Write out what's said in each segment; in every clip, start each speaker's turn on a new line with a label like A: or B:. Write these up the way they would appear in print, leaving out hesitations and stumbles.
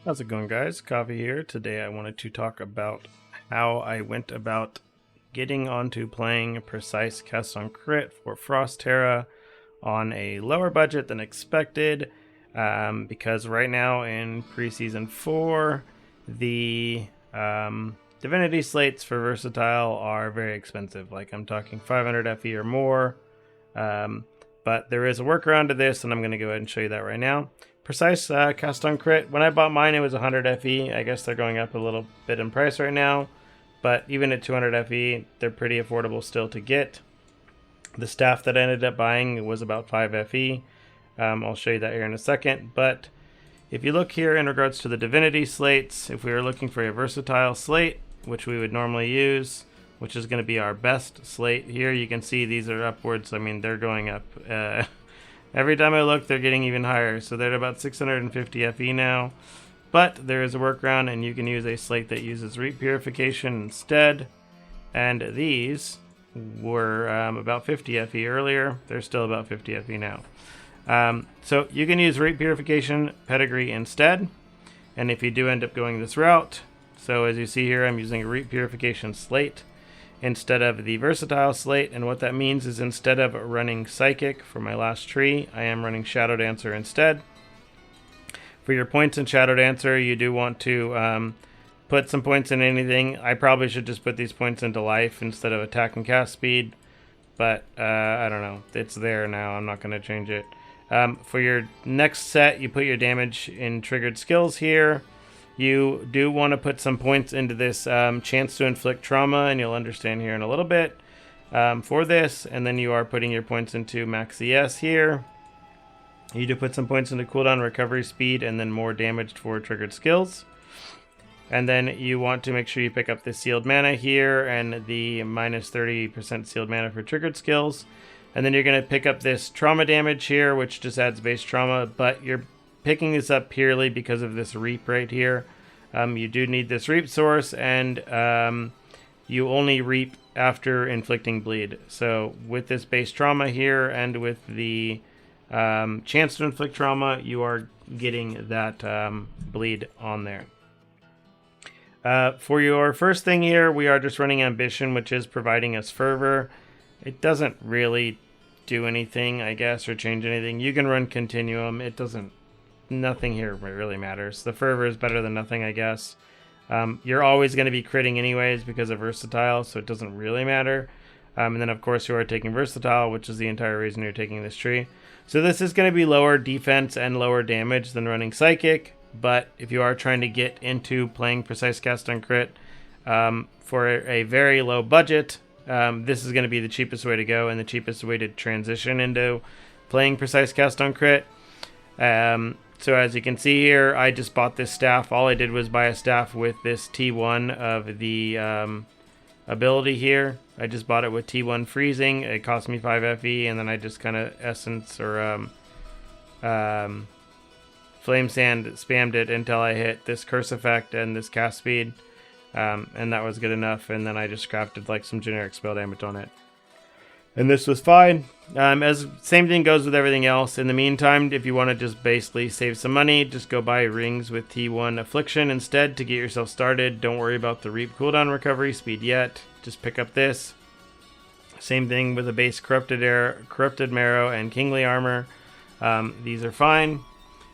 A: How's it going, guys? Coffee here. Today I wanted to talk about how I went about getting onto playing Precise Cast on Crit for Frost Terra on a lower budget than expected, because right now in Preseason 4, the Divinity Slates for Versatile are very expensive. Like, I'm talking 500 FE or more, but there is a workaround to this, and I'm going to go ahead and show you that right now. Precise Cast on Crit, when I bought mine it was 100 FE. I guess they're going up a little bit in price right now, but even at 200 FE they're pretty affordable still to get. The staff that I ended up buying was about 5 FE. I'll show you that here in a second, but if you look here in regards to the Divinity Slates, if we were looking for a Versatile Slate, which we would normally use, which is going to be our best slate here, you can see these are upwards. I mean, they're going up. Every time I look, they're getting even higher. So they're at about 650 FE now. But there is a workaround, and you can use a slate that uses Reap Purification instead. And these were about 50 FE earlier. They're still about 50 FE now. So you can use Reap Purification Pedigree instead. And if you do end up going this route, so as you see here, I'm using a Reap Purification Slate instead of the Versatile Slate, and what that means is instead of running Psychic for my last tree, I am running Shadow Dancer instead. For your points in Shadow Dancer, you do want to put some points in anything. I probably should just put these points into life instead of attack and cast speed, but I don't know. It's there now. I'm not going to change it. For your next set, you put your damage in triggered skills here. You do want to put some points into this chance to inflict trauma, and you'll understand here in a little bit for this. And then you are putting your points into max ES here. You do put some points into cooldown, recovery speed, and then more damage for triggered skills. And then you want to make sure you pick up the sealed mana here and the minus 30% sealed mana for triggered skills. And then you're going to pick up this trauma damage here, which just adds base trauma, but you're picking this up purely because of this Reap right here. You do need this Reap source, and you only Reap after inflicting bleed. So with this base trauma here and with the chance to inflict trauma, you are getting that bleed on there. For your first thing here, we are just running Ambition, which is providing us Fervor. It doesn't really do anything, I guess, or change anything. You can run Continuum. It doesn't. Nothing here really matters. The Fervor is better than nothing, I guess. You're always going to be critting anyways because of Versatile, so it doesn't really matter. And then, of course, you are taking Versatile, which is the entire reason you're taking this tree. So this is going to be lower defense and lower damage than running Psychic, but if you are trying to get into playing Precise Cast on Crit for a very low budget, this is going to be the cheapest way to go and the cheapest way to transition into playing Precise Cast on Crit. So as you can see here, I just bought this staff. All I did was buy a staff with this T1 of the ability here. I just bought it with T1 freezing. It cost me 5 FE, and then I just kind of essence or flame sand spammed it until I hit this curse effect and this cast speed, and that was good enough. And then I just crafted like some generic spell damage on it. And this was fine. As same thing goes with everything else. In the meantime, if you want to just basically save some money, just go buy rings with T1 Affliction instead to get yourself started. Don't worry about the Reap cooldown recovery speed yet. Just pick up this. Same thing with the base Corrupted Marrow and Kingly Armor. These are fine.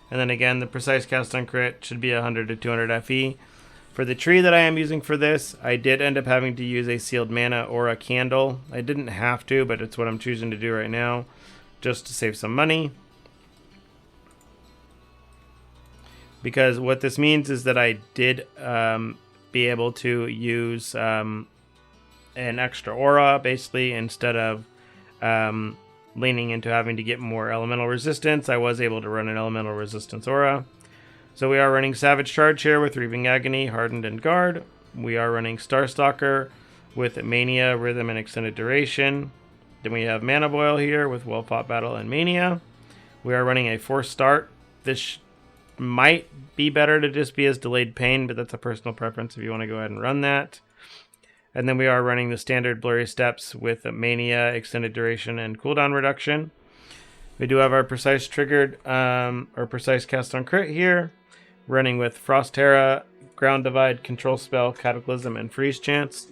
A: And then again, the Precise Cast on Crit should be 100 to 200 FE. For the tree that I am using for this, I did end up having to use a sealed mana or a candle. I didn't have to, but it's what I'm choosing to do right now, just to save some money. Because what this means is that I did be able to use an extra aura, basically, instead of leaning into having to get more elemental resistance. I was able to run an elemental resistance aura. So we are running Savage Charge here with Reaping Agony, Hardened, and Guard. We are running Starstalker with Mania, Rhythm, and Extended Duration. Then we have Mana Boil here with Well Fought Battle and Mania. We are running a Forced Start. This might be better to just be as Delayed Pain, but that's a personal preference if you want to go ahead and run that. And then we are running the standard Blurry Steps with Mania, Extended Duration, and Cooldown Reduction. We do have our Precise Triggered, or Precise Cast on Crit here. running with Frost Terra, Ground Divide, Control Spell, Cataclysm, and Freeze Chance.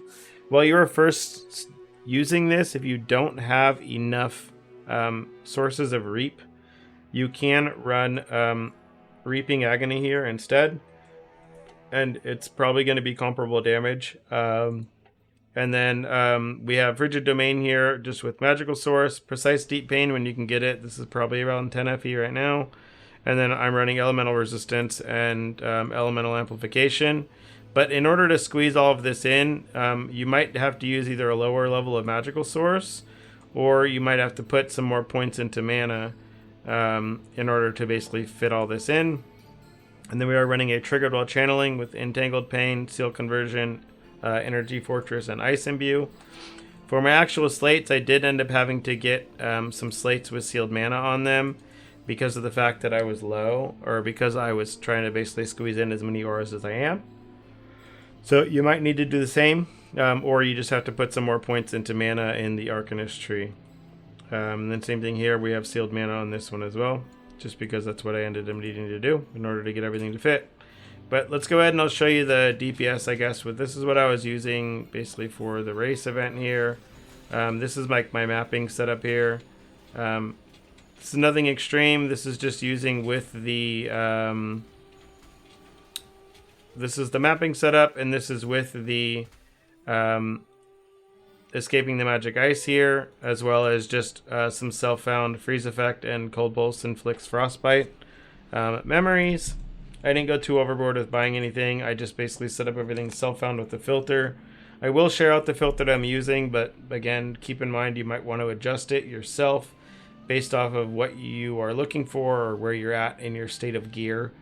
A: While you are first using this, if you don't have enough sources of Reap, you can run Reaping Agony here instead, and it's probably going to be comparable damage. And then we have Frigid Domain here, just with Magical Source, Precise Deep Pain when you can get it. This is probably around 10 FE right now. And then I'm running Elemental Resistance and Elemental Amplification. But in order to squeeze all of this in, you might have to use either a lower level of Magical Source, or you might have to put some more points into mana in order to basically fit all this in. And then we are running a Triggered While Channeling with Entangled Pain, Seal Conversion, Energy Fortress, and Ice Imbue. For my actual slates, I did end up having to get some slates with sealed mana on them because of the fact that I was low, or because I was trying to basically squeeze in as many auras as I am. So you might need to do the same, or you just have to put some more points into mana in the Arcanist tree. And then same thing here, we have sealed mana on this one as well, just because that's what I ended up needing to do in order to get everything to fit. But let's go ahead and I'll show you the DPS, I guess. This is what I was using basically for the race event here. This is my mapping setup here. This is nothing extreme. This is just using with the... this is the mapping setup, and this is with the Escaping the Magic Ice here, as well as just some self-found Freeze Effect and Cold Pulse inflicts Frostbite. Memories. I didn't go too overboard with buying anything. I just basically set up everything self-found with the filter. I will share out the filter that I'm using, but again, keep in mind you might want to adjust it yourself based off of what you are looking for or where you're at in your state of gear.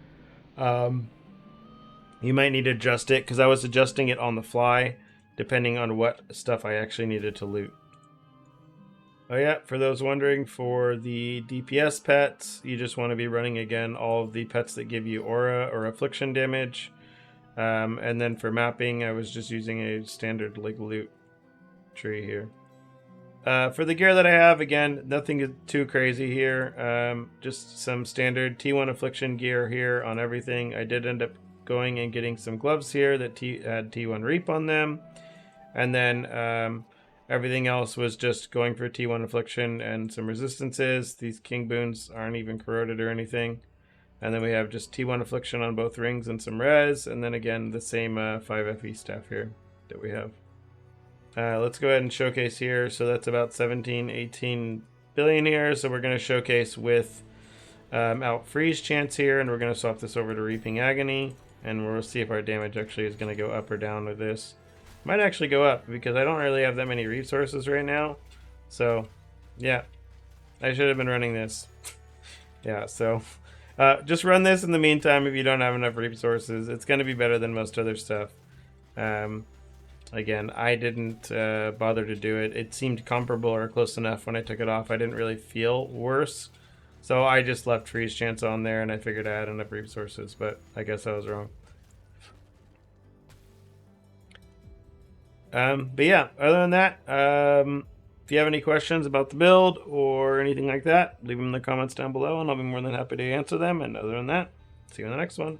A: You might need to adjust it because I was adjusting it on the fly depending on what stuff I actually needed to loot. Oh yeah, for those wondering, for the DPS pets, you just want to be running again all of the pets that give you aura or affliction damage. And then for mapping, I was just using a standard loot tree here. For the gear that I have, again, nothing too crazy here. Just some standard T1 affliction gear here on everything. I did end up going and getting some gloves here that had T1 Reap on them. And then everything else was just going for T1 affliction and some resistances. These king boons aren't even corroded or anything. And then we have just T1 affliction on both rings and some res. And then again, the same 5 FE staff here that we have. Let's go ahead and showcase here. So that's about 17, 18 billion here. So we're going to showcase with out freeze chance here. And we're going to swap this over to Reaping Agony. And we'll see if our damage actually is going to go up or down with this. Might actually go up because I don't really have that many resources right now. So, yeah. I should have been running this. Yeah, so just run this in the meantime if you don't have enough resources. It's going to be better than most other stuff. Again, I didn't bother to do it. It seemed comparable or close enough when I took it off. I didn't really feel worse. So I just left freeze chance on there and I figured I had enough resources, but I guess I was wrong. But yeah, other than that, if you have any questions about the build or anything like that, leave them in the comments down below and I'll be more than happy to answer them. And other than that, see you in the next one.